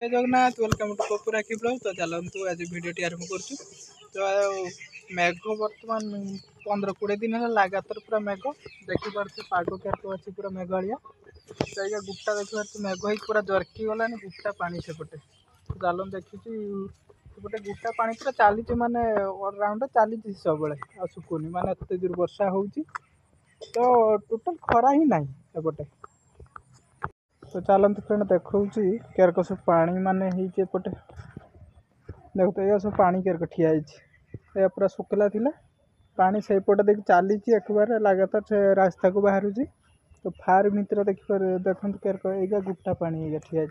जय Jagannath welcome to पपुरा की blog. तो चलतु आज भिडियो आरंभ करुँ। तो मेघ बर्तमान 15-20 दिन है लगातार पूरा मेघ देखिपे पाग केरको अच्छी पूरा मेघाड़िया। तो ये गुप्ता देखिए मेघ ही पूरा जरकी गलानी गुप्ता पानी सेपटे। तो चलन देखी सेपटे गुप्ता पानी पूरा चली माने अलराउंड चली सब आ शुकुनी माने एत जोर वर्षा हो। तो टोटाल खरा ही ना एपटे। तो चलते फ्रेंड देखा केरक सब पानी माने एपटे देखते ये सब पानी केरक ठिया है पूरा शुखला थिला पानी से पटे देख चली एक बार लगातार से रास्ता को बाहर। तो फार भीतर देखते केरक एगा गुप्ता पानी ठिया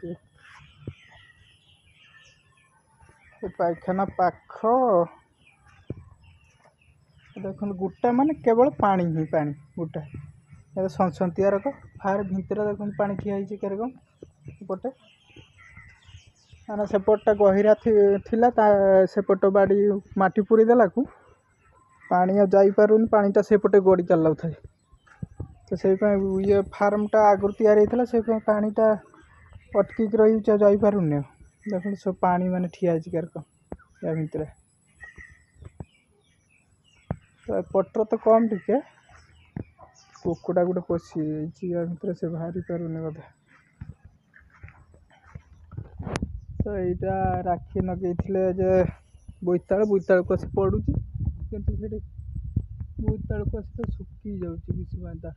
पायखाना पाख देख गुटा माने केवल पानी ही पानी गुटा सनसंतिया रक फार भीतर देख पानी ठिया केरक पटे माने सेपटा गहिरा थिला सेपट बाड़ी माटी पूरी देला को पानी जापारूनी पानीटा सेपटे गड़ी चलाऊ थाए। तो से ये फार्मटा आगुरी तैयारी होता से पानीटा अटकिक रही जापारूनी देख सब पानी माने ठिया केरक या भितर। तो एपटर तो कम टिके कुकुड़ा गोटे पशि या भितर से बाहरी पारूनी बोधे। तो यहाँ राखी नगे जे बोईताल बोईताल कषि पड़ू कितु से बोईताल कषि तो सुखी जाता।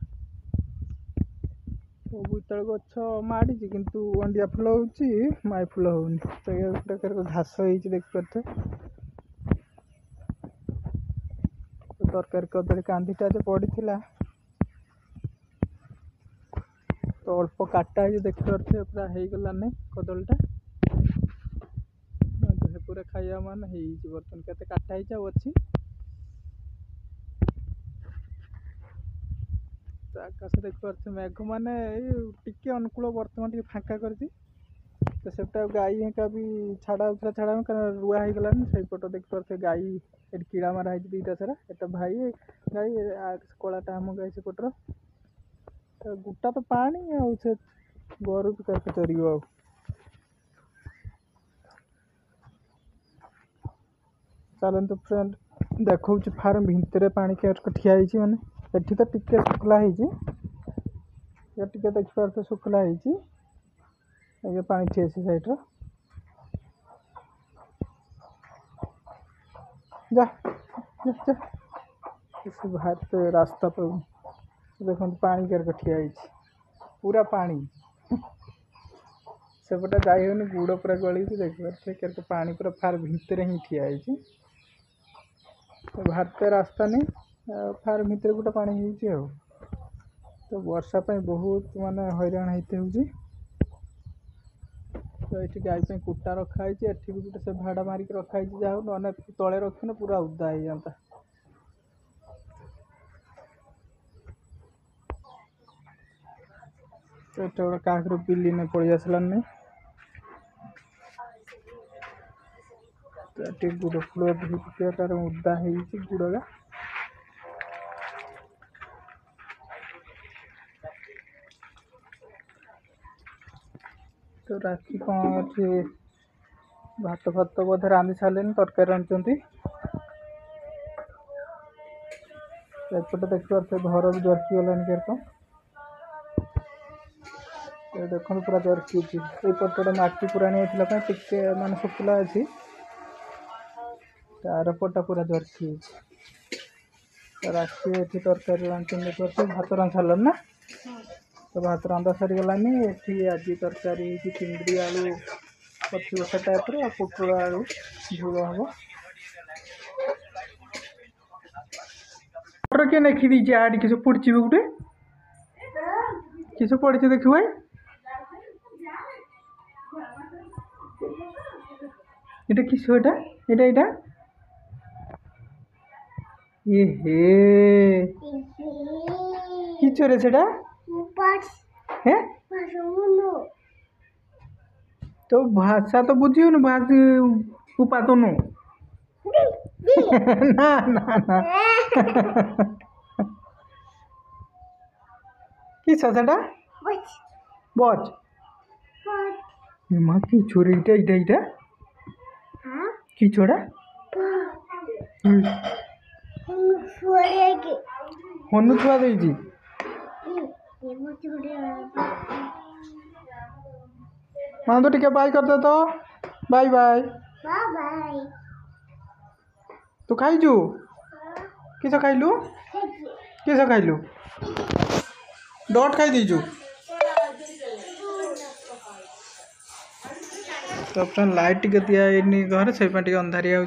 तो बोईताल गछ माड़ी किंतु अंडिया फुल हो माई फुल होनी। तो ये गोटे घास देखिपे। तरकारी कदली कांदीटा जो पड़ी तो अल्प काटा देखिपे पूरा हो गलानी कदलीटा। पूरा खाया मान बर्तन के काटा अच्छी। तो आकाश देखिपे मेघ मैंने टी अनुकूल बर्तमान टे फाँका कर। तो सेटा गाई हेका भी छाड़ा छाड़ा कारण रुआ हो गलानी से पट देखिपे गाई ये कीड़ा मारा है दीटा सारा एटा भाई गाई कलाटा आम गाई सेपटर। तो गुटा तो पानी से गोरु भी कर चर आ। चलते फ्रेंड देखा फार्म भितर पानी केरक ठिया माने एठी तो टिके शुखला टे देखिपार शुखला ये पानी ठिया सैड्र जा बाहर रास्ता पर देखो पानी केरक ठिया पूरा पानी सेपटे जाई होनी गुड़ पूरा गली देखिए केरक पानी पूरा फार भितर ही ठिया। तो बाहर रास्ता नहीं फार भितर गोटे पानी हो। तो वर्षा पे बहुत माने हैरान होते हो। तो ये गाई कुटा रखाई एठी भी गोटे से भाड़ा मारिक रखाई जाओ न तले रखी पूरा उदा हो जाता। तो ये गोटे क्या बिल्ली ने पड़ी आसलानी। तो गुड़ फुल तार उदा हो गुड़गा। तो राखी कौन अच्छे भात फात बोधे रांधि सारे तरकारी रांधुंट। एपटे देखिए घर भी जरकी गलानी केरक देखो पूरा जरकी पटे माटी पुरानी टिके मान शुखला अच्छी आरपटा पूरा जरकी। राखी ये तरकारी रांधुंट भात रांध सारे ना। तो भात रंधा सरी गलानी ये आज तरकारी चिंगड़ी आलू पची बसा टाइप पुटल आलू झोल हम मटर किए लिखी दीजिए आड़ किस पड़ी गोटे किस पड़ी देख भाई ये किस ये ये किचरे से तो भाषा तो बुझी उपा तो नु ना ना ना किस बच माँ कि छोड़ इटा इटा इटा कि छोड़ा हनु छुआ देजी हाँ तो ठीक बाय कर दे तो बाय बाय तू खाइजु किस खाइलु किस खाइलु डट खाई दीजु तो लाइट टे दिया घर से अंधारिया हो